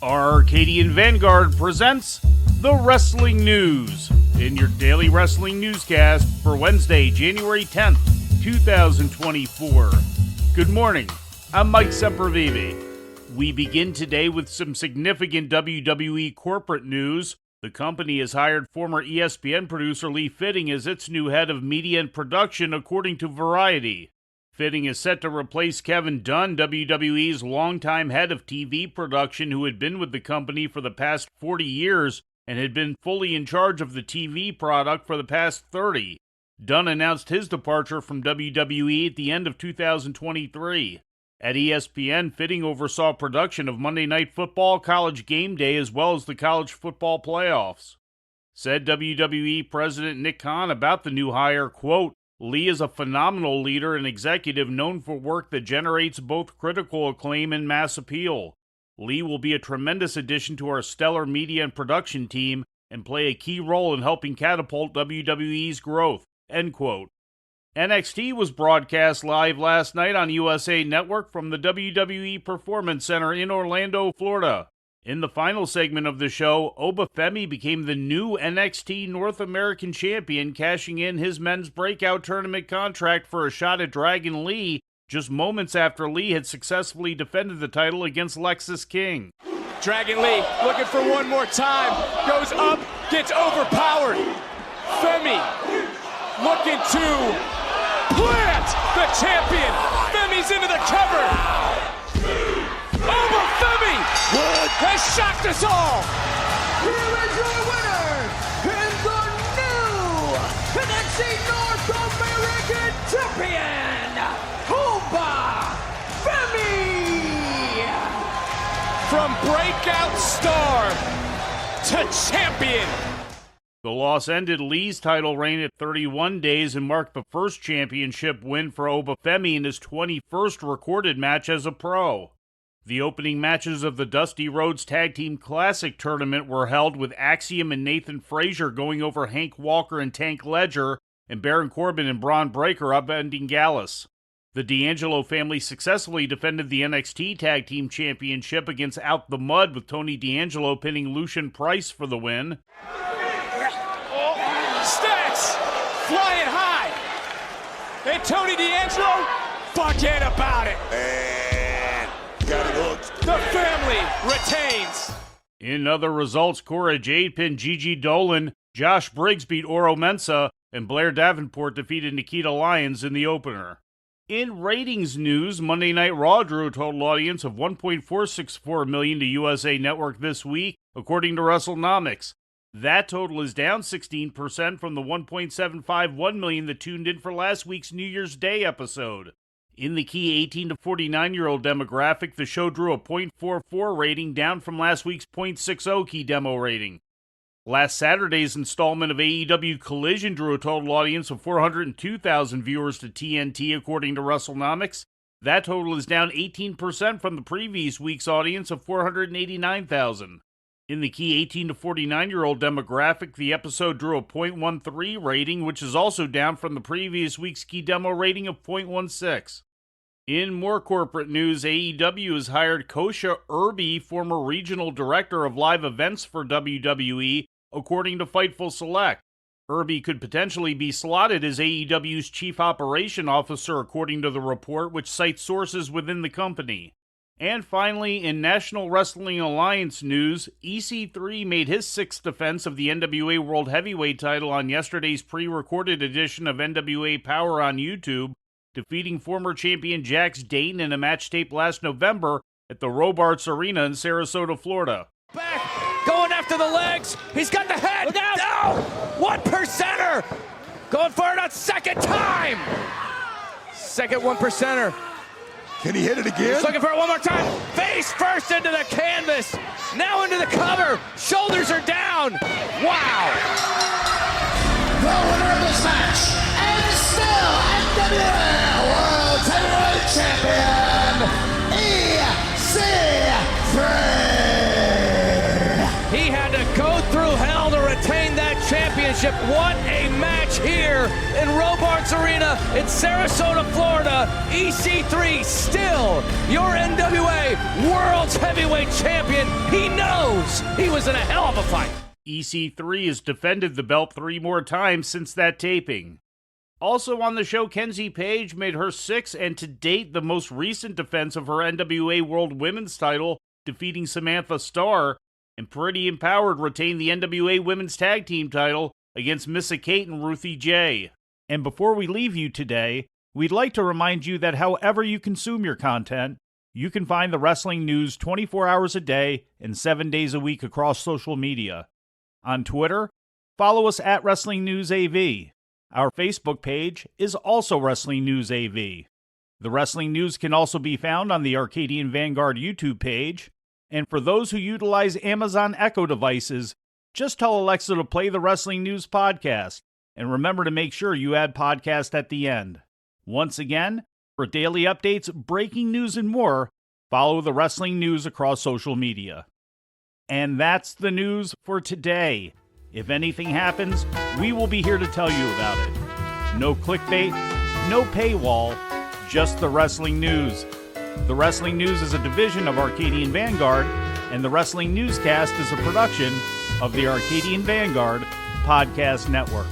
Arcadian Vanguard presents the Wrestling News in your daily wrestling newscast for Wednesday, January 10th, 2024. Good morning, I'm Mike Sempervive. We begin today with some significant WWE corporate news. The company has hired former ESPN producer Lee Fitting as its new head of media and production, according to Variety. Fitting is set to replace Kevin Dunn, WWE's longtime head of TV production, who had been with the company for the past 40 years and had been fully in charge of the TV product for the past 30. Dunn announced his departure from WWE at the end of 2023. At ESPN, Fitting oversaw production of Monday Night Football, College Game Day, as well as the college football playoffs. Said WWE President Nick Khan about the new hire, quote, "Lee is a phenomenal leader and executive known for work that generates both critical acclaim and mass appeal. Lee will be a tremendous addition to our stellar media and production team and play a key role in helping catapult WWE's growth," end quote. NXT was broadcast live last night on USA Network from the WWE Performance Center in Orlando, Florida. In the final segment of the show, Obafemi became the new NXT North American Champion, cashing in his men's breakout tournament contract for a shot at Dragon Lee just moments after Lee had successfully defended the title against Lexis King. Dragon Lee looking for one more time, goes up, gets overpowered. Femi looking to plant the champion. Femi's into the cover. Obafemi has shocked us all. Here is your winner, and the new NXT North American Champion, Obafemi! From breakout star to champion. The loss ended Lee's title reign at 31 days and marked the first championship win for Obafemi in his 21st recorded match as a pro. The opening matches of the Dusty Rhodes Tag Team Classic tournament were held with Axiom and Nathan Frazier going over Hank Walker and Tank Ledger, and Baron Corbin and Braun Breaker upending Gallus. The D'Angelo family successfully defended the NXT Tag Team Championship against Out the Mud, with Tony D'Angelo pinning Lucian Price for the win. Stacks flying high. And Tony D'Angelo, forget about it. Got it hooked. The family retains. In other results, Cora Jade pinned Gigi Dolan, Josh Briggs beat Oro Mensah, and Blair Davenport defeated Nikita Lyons in the opener. In ratings news, Monday Night Raw drew a total audience of 1.464 million to USA Network this week, according to WrestleNomics. That total is down 16% from the 1.751 million that tuned in for last week's New Year's Day episode. In the key 18 to 49-year-old demographic, the show drew a .44 rating, down from last week's .60 key demo rating. Last Saturday's installment of AEW Collision drew a total audience of 402,000 viewers to TNT, according to WrestleNomics. That total is down 18% from the previous week's audience of 489,000. In the key 18 to 49-year-old demographic, the episode drew a .13 rating, which is also down from the previous week's key demo rating of .16. In more corporate news, AEW has hired Kosha Irby, former regional director of live events for WWE, according to Fightful Select. Irby could potentially be slotted as AEW's chief operation officer, according to the report, which cites sources within the company. And finally, in National Wrestling Alliance news, EC3 made his sixth defense of the NWA World Heavyweight title on yesterday's pre-recorded edition of NWA Power on YouTube, defeating former champion Jax Dayton in a match taped last November at the Robarts Arena in Sarasota, Florida. Back, going after the legs. He's got the head. Look out. No! 1%er. Going for it on second time. Second 1%er. Can he hit it again? He's looking for it one more time. Face first into the canvas. Now into the cover. Shoulders are down. Wow. The winner of this match, and still NWA World Heavyweight Champion, EC3. He had to go through hell to retain that championship. Championship. What a match here in Robarts Arena in Sarasota, Florida. EC3 still your NWA World's Heavyweight Champion. He knows he was in a hell of a fight. EC3 has defended the belt 3 more times since that taping. Also on the show, Kenzie Page made her 6th and to date the most recent defense of her NWA World Women's title, defeating Samantha Starr, and Pretty Empowered retained the NWA Women's Tag Team title against Missa Kate and Ruthie J. And before we leave you today, we'd like to remind you that however you consume your content, you can find the wrestling news 24 hours a day and 7 days a week across social media. On Twitter, follow us at Wrestling News AV. Our Facebook page is also Wrestling News AV. The Wrestling News can also be found on the Arcadian Vanguard YouTube page. And for those who utilize Amazon Echo devices, just tell Alexa to play the Wrestling News podcast. And remember to make sure you add podcast at the end. Once again, for daily updates, breaking news, and more, follow the Wrestling News across social media. And that's the news for today. If anything happens, we will be here to tell you about it. No clickbait, no paywall, just the Wrestling News. The Wrestling News is a division of Arcadian Vanguard, and the Wrestling Newscast is a production of the Arcadian Vanguard Podcast Network.